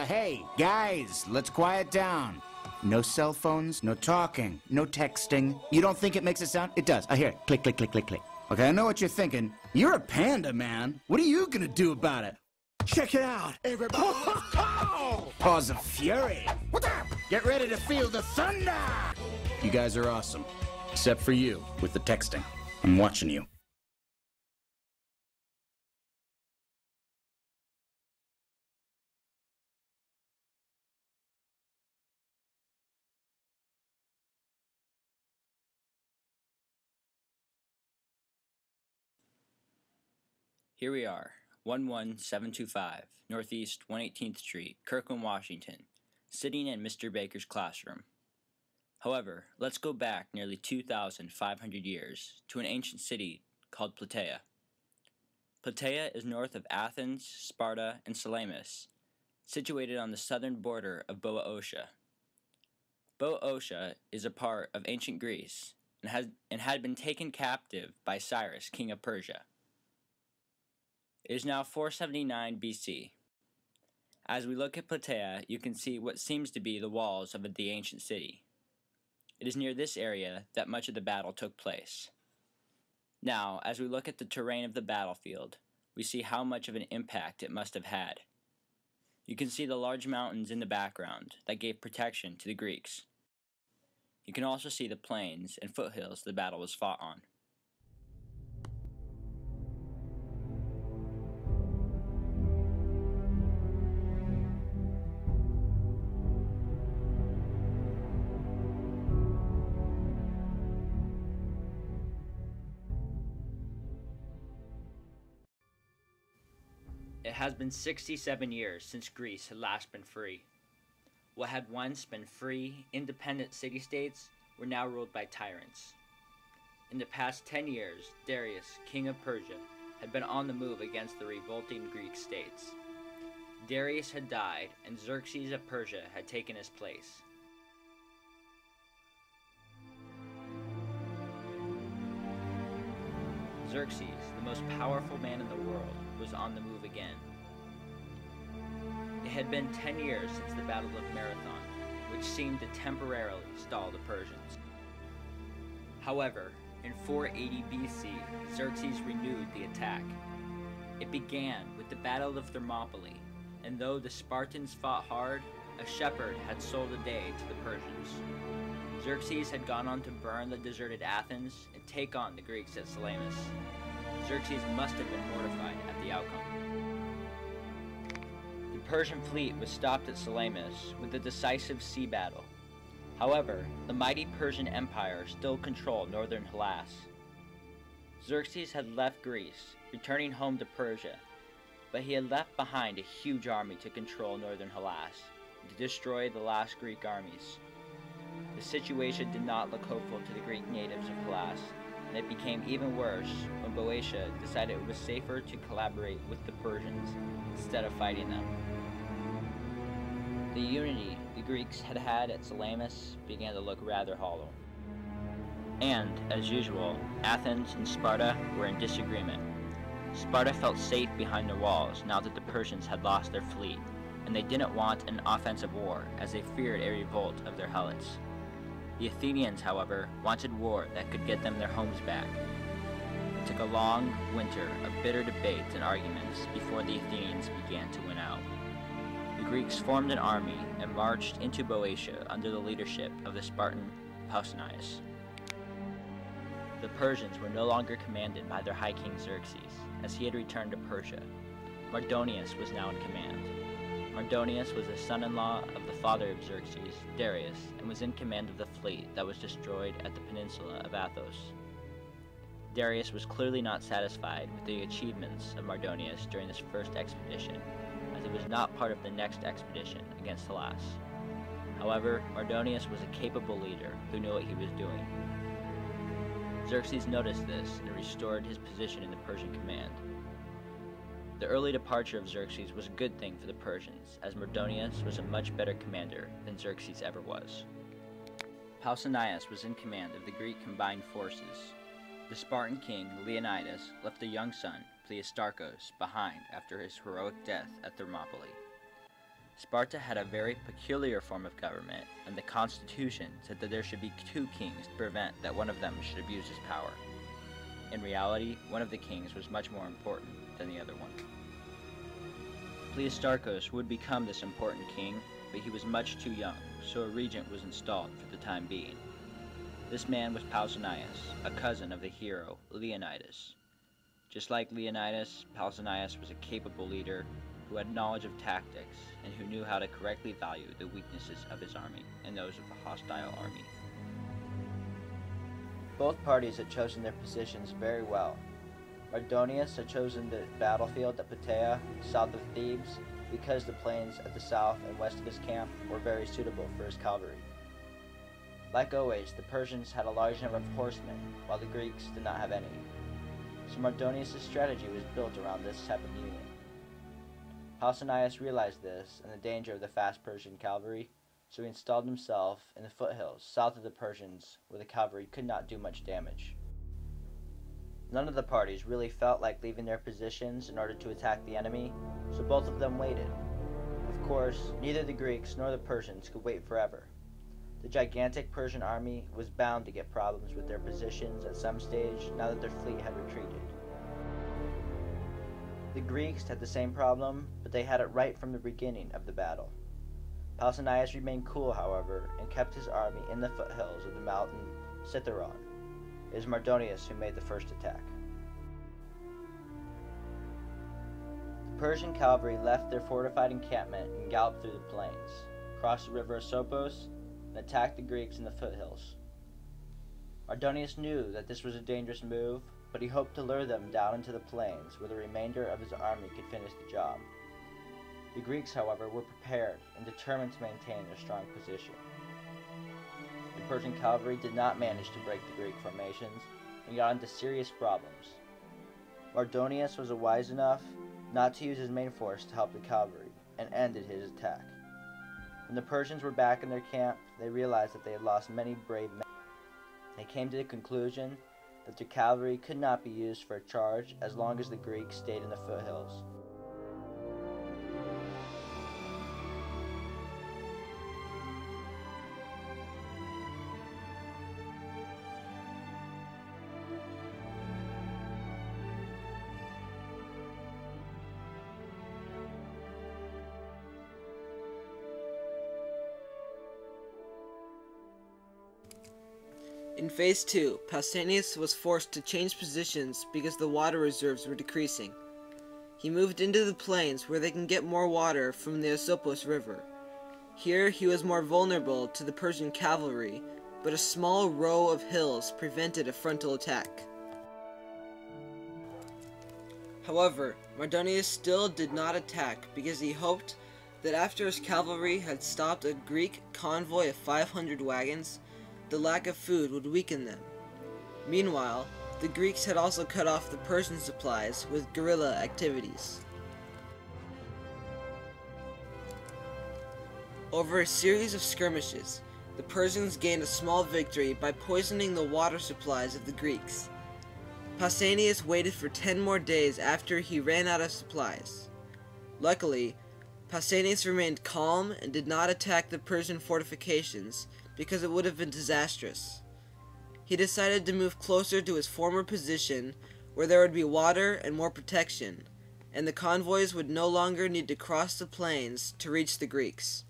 Hey, guys, let's quiet down. No cell phones, no talking, no texting. You don't think it makes a sound? It does. I hear it. Click, click, click, click, click. Okay, I know what you're thinking. You're a panda, man. What are you gonna do about it? Check it out, everybody. Paws of fury. What's up? Get ready to feel the thunder. You guys are awesome. Except for you, with the texting. I'm watching you. Here we are, 11725, Northeast 118th Street, Kirkland, Washington, sitting in Mr. Baker's classroom. However, let's go back nearly 2,500 years to an ancient city called Plataea. Plataea is north of Athens, Sparta, and Salamis, situated on the southern border of Boeotia. Boeotia is a part of ancient Greece and had been taken captive by Cyrus, king of Persia. It is now 479 BC. As we look at Plataea, you can see what seems to be the walls of the ancient city. It is near this area that much of the battle took place. Now, as we look at the terrain of the battlefield, we see how much of an impact it must have had. You can see the large mountains in the background that gave protection to the Greeks. You can also see the plains and foothills the battle was fought on. It has been 67 years since Greece had last been free. What had once been free, independent city-states were now ruled by tyrants. In the past 10 years, Darius, king of Persia, had been on the move against the revolting Greek states. Darius had died, and Xerxes of Persia had taken his place. Xerxes, the most powerful man in the world, was on the move again. It had been 10 years since the Battle of Marathon, which seemed to temporarily stall the Persians. However, in 480 BC, Xerxes renewed the attack. It began with the Battle of Thermopylae, and though the Spartans fought hard, a shepherd had sold a day to the Persians. Xerxes had gone on to burn the deserted Athens and take on the Greeks at Salamis. Xerxes must have been mortified at the outcome. The Persian fleet was stopped at Salamis with a decisive sea battle. However, the mighty Persian Empire still controlled northern Hellas. Xerxes had left Greece, returning home to Persia, but he had left behind a huge army to control northern Hellas and to destroy the last Greek armies. The situation did not look hopeful to the Greek natives of Hellas, and it became even worse when Boeotia decided it was safer to collaborate with the Persians instead of fighting them. The unity the Greeks had had at Salamis began to look rather hollow. And, as usual, Athens and Sparta were in disagreement. Sparta felt safe behind their walls now that the Persians had lost their fleet, and they didn't want an offensive war as they feared a revolt of their helots. The Athenians, however, wanted war that could get them their homes back. It took a long winter of bitter debates and arguments before the Athenians began to win out. The Greeks formed an army and marched into Boeotia under the leadership of the Spartan Pausanias. The Persians were no longer commanded by their high king Xerxes, as he had returned to Persia. Mardonius was now in command. Mardonius was the son-in-law of the father of Xerxes, Darius, and was in command of the fleet that was destroyed at the peninsula of Athos. Darius was clearly not satisfied with the achievements of Mardonius during this first expedition, as it was not part of the next expedition against Hellas. However, Mardonius was a capable leader who knew what he was doing. Xerxes noticed this and restored his position in the Persian command. The early departure of Xerxes was a good thing for the Persians, as Mardonius was a much better commander than Xerxes ever was. Pausanias was in command of the Greek combined forces. The Spartan king Leonidas left a young son, Pleistarchus, behind after his heroic death at Thermopylae. Sparta had a very peculiar form of government, and the constitution said that there should be 2 kings to prevent that one of them should abuse his power. In reality, one of the kings was much more important than the other one. Pleistarchus would become this important king, but he was much too young, so a regent was installed for the time being. This man was Pausanias, a cousin of the hero Leonidas. Just like Leonidas, Pausanias was a capable leader who had knowledge of tactics and who knew how to correctly value the weaknesses of his army and those of the hostile army. Both parties had chosen their positions very well. Mardonius had chosen the battlefield at Plataea, south of Thebes, because the plains at the south and west of his camp were very suitable for his cavalry. Like always, the Persians had a large number of horsemen, while the Greeks did not have any. So Mardonius' strategy was built around this type of union. Pausanias realized this and the danger of the fast Persian cavalry, so he installed himself in the foothills south of the Persians where the cavalry could not do much damage. None of the parties really felt like leaving their positions in order to attack the enemy, so both of them waited. Of course, neither the Greeks nor the Persians could wait forever. The gigantic Persian army was bound to get problems with their positions at some stage now that their fleet had retreated. The Greeks had the same problem, but they had it right from the beginning of the battle. Pausanias remained cool, however, and kept his army in the foothills of the mountain Cithaeron. It was Mardonius who made the first attack. The Persian cavalry left their fortified encampment and galloped through the plains, crossed the river Asopos, and attacked the Greeks in the foothills. Mardonius knew that this was a dangerous move, but he hoped to lure them down into the plains where the remainder of his army could finish the job. The Greeks, however, were prepared and determined to maintain their strong position. The Persian cavalry did not manage to break the Greek formations and got into serious problems. Mardonius was wise enough not to use his main force to help the cavalry and ended his attack. When the Persians were back in their camp, they realized that they had lost many brave men. They came to the conclusion that the cavalry could not be used for a charge as long as the Greeks stayed in the foothills. In Phase 2, Pausanias was forced to change positions because the water reserves were decreasing. He moved into the plains where they can get more water from the Asopos River. Here he was more vulnerable to the Persian cavalry, but a small row of hills prevented a frontal attack. However, Mardonius still did not attack because he hoped that after his cavalry had stopped a Greek convoy of 500 wagons, the lack of food would weaken them. Meanwhile, the Greeks had also cut off the Persian supplies with guerrilla activities. Over a series of skirmishes, the Persians gained a small victory by poisoning the water supplies of the Greeks. Pausanias waited for 10 more days after he ran out of supplies. Luckily, Pausanias remained calm and did not attack the Persian fortifications because it would have been disastrous. He decided to move closer to his former position where there would be water and more protection, and the convoys would no longer need to cross the plains to reach the Greeks.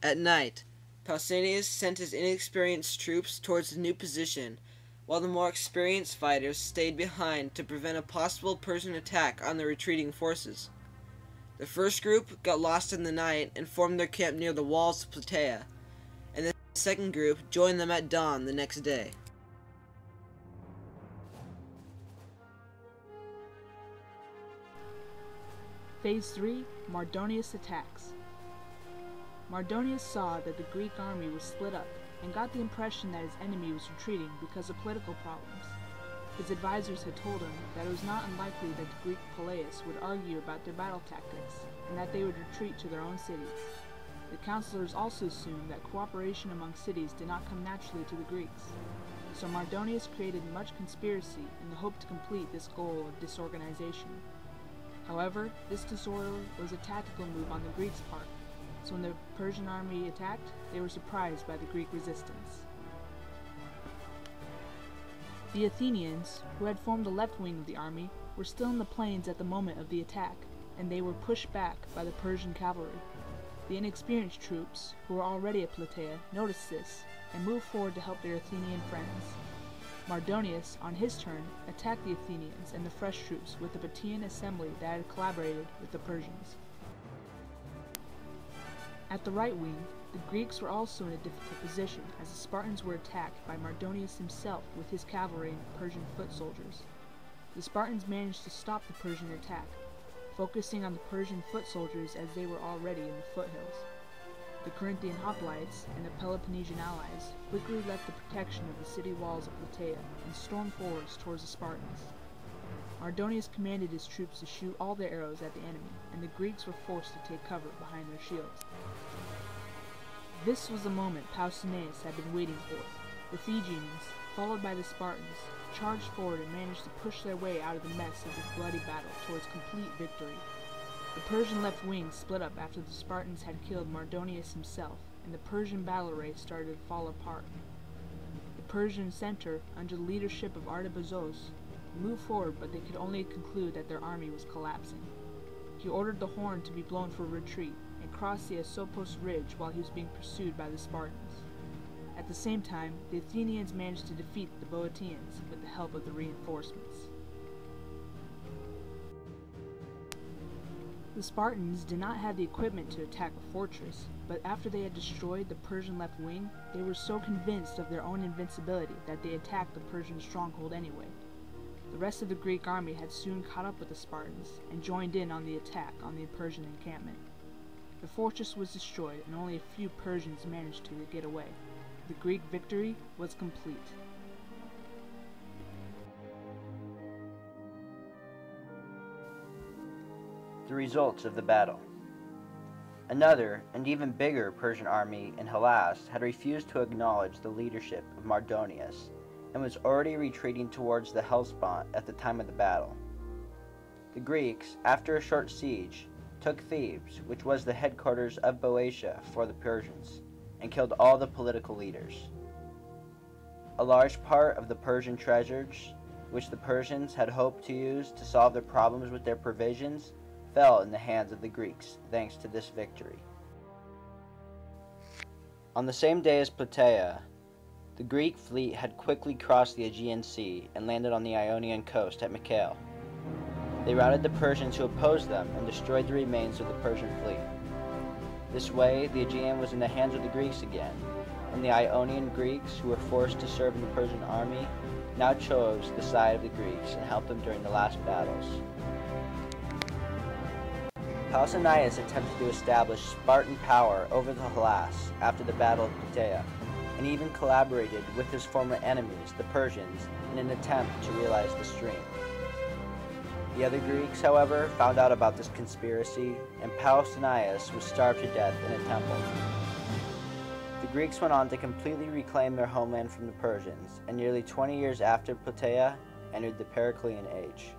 At night, Pausanias sent his inexperienced troops towards the new position, while the more experienced fighters stayed behind to prevent a possible Persian attack on the retreating forces. The first group got lost in the night and formed their camp near the walls of Plataea, and the second group joined them at dawn the next day. Phase 3, Mardonius attacks. Mardonius saw that the Greek army was split up and got the impression that his enemy was retreating because of political problems. His advisors had told him that it was not unlikely that the Greek Peleus would argue about their battle tactics, and that they would retreat to their own cities. The counselors also assumed that cooperation among cities did not come naturally to the Greeks. So Mardonius created much conspiracy in the hope to complete this goal of disorganization. However, this disorder was a tactical move on the Greeks' part, so when the Persian army attacked, they were surprised by the Greek resistance. The Athenians, who had formed the left wing of the army, were still in the plains at the moment of the attack, and they were pushed back by the Persian cavalry. The inexperienced troops, who were already at Plataea, noticed this, and moved forward to help their Athenian friends. Mardonius, on his turn, attacked the Athenians and the fresh troops with the Plataean assembly that had collaborated with the Persians. At the right wing, the Greeks were also in a difficult position as the Spartans were attacked by Mardonius himself with his cavalry and Persian foot soldiers. The Spartans managed to stop the Persian attack, focusing on the Persian foot soldiers as they were already in the foothills. The Corinthian hoplites and the Peloponnesian allies quickly left the protection of the city walls of Plataea and stormed forward towards the Spartans. Mardonius commanded his troops to shoot all their arrows at the enemy, and the Greeks were forced to take cover behind their shields. This was the moment Pausanias had been waiting for. The Phrygians, followed by the Spartans, charged forward and managed to push their way out of the mess of this bloody battle towards complete victory. The Persian left wing split up after the Spartans had killed Mardonius himself, and the Persian battle array started to fall apart. The Persian center, under the leadership of Artabazos, moved forward, but they could only conclude that their army was collapsing. He ordered the horn to be blown for retreat, and crossed the Asopos Ridge while he was being pursued by the Spartans. At the same time, the Athenians managed to defeat the Boeotians with the help of the reinforcements. The Spartans did not have the equipment to attack a fortress, but after they had destroyed the Persian left wing, they were so convinced of their own invincibility that they attacked the Persian stronghold anyway. The rest of the Greek army had soon caught up with the Spartans and joined in on the attack on the Persian encampment. The fortress was destroyed and only a few Persians managed to get away. The Greek victory was complete. The results of the battle. Another, and even bigger Persian army in Hellas had refused to acknowledge the leadership of Mardonius and was already retreating towards the Hellespont at the time of the battle. The Greeks, after a short siege, took Thebes, which was the headquarters of Boeotia for the Persians, and killed all the political leaders. A large part of the Persian treasures, which the Persians had hoped to use to solve their problems with their provisions, fell in the hands of the Greeks thanks to this victory. On the same day as Plataea, the Greek fleet had quickly crossed the Aegean Sea and landed on the Ionian coast at Mycale. They routed the Persians who opposed them and destroyed the remains of the Persian fleet. This way, the Aegean was in the hands of the Greeks again, and the Ionian Greeks, who were forced to serve in the Persian army, now chose the side of the Greeks and helped them during the last battles. Pausanias attempted to establish Spartan power over the Hellas after the Battle of Plataea, and even collaborated with his former enemies, the Persians, in an attempt to realize this dream. The other Greeks, however, found out about this conspiracy, and Pausanias was starved to death in a temple. The Greeks went on to completely reclaim their homeland from the Persians, and nearly 20 years after Plataea, entered the Periclean Age.